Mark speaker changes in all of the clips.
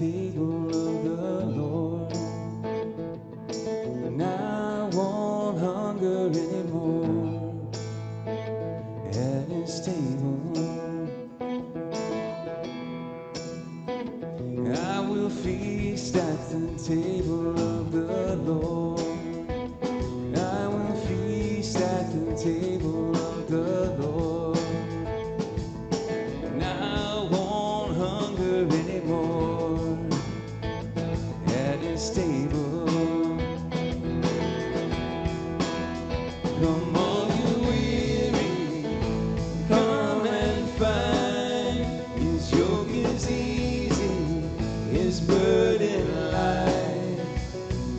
Speaker 1: table of the Lord. And I won't hunger anymore at his table. I will feast at the table of the Lord. I will feast at the table of the Lord. And I won't hunger anymore at his table. Come all you weary, come and find his yoke is easy, his burden light.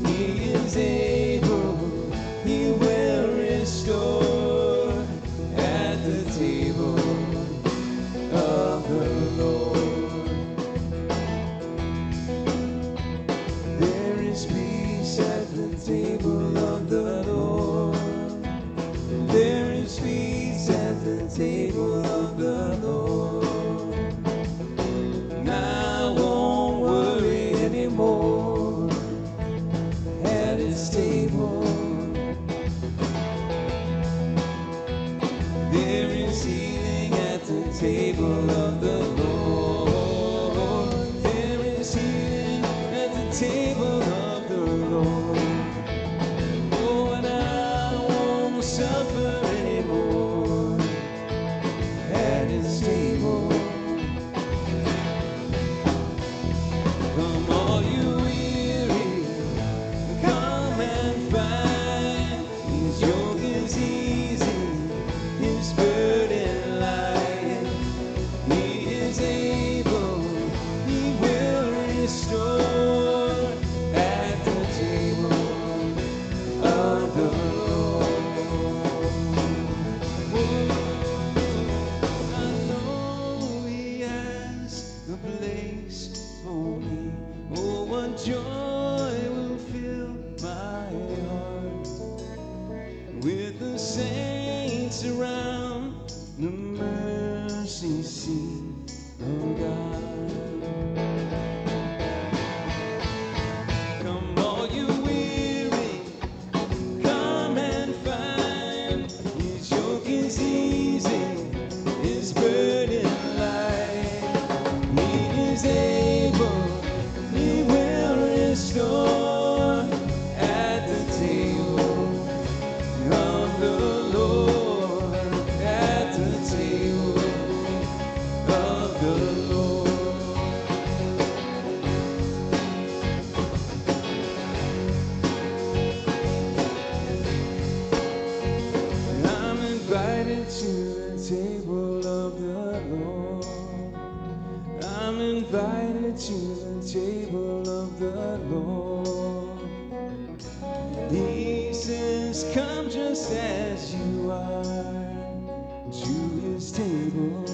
Speaker 1: He is able, he will restore at the table of the Lord. There is peace at the table of the Lord. There is peace at the table of the Lord. And I won't worry anymore at his table. There is healing at the table of the Lord. There is healing at the table of the Lord. Oh, and I won't suffer anymore at his table. Come all you weary, come and find his yoke is easy, his burden light. He is able, he will restore at the table of the Lord. I know he has a place for me. Oh, what joy will fill my heart with the saints around the mercy seat of God. Come all you weary, come and find his yoke is easy, his burden light. He is able, he will restore at the table of the Lord, at the table of the Lord. I'm invited to the table of the Lord. I'm invited to the table of the Lord. He says, come just as you are to his table.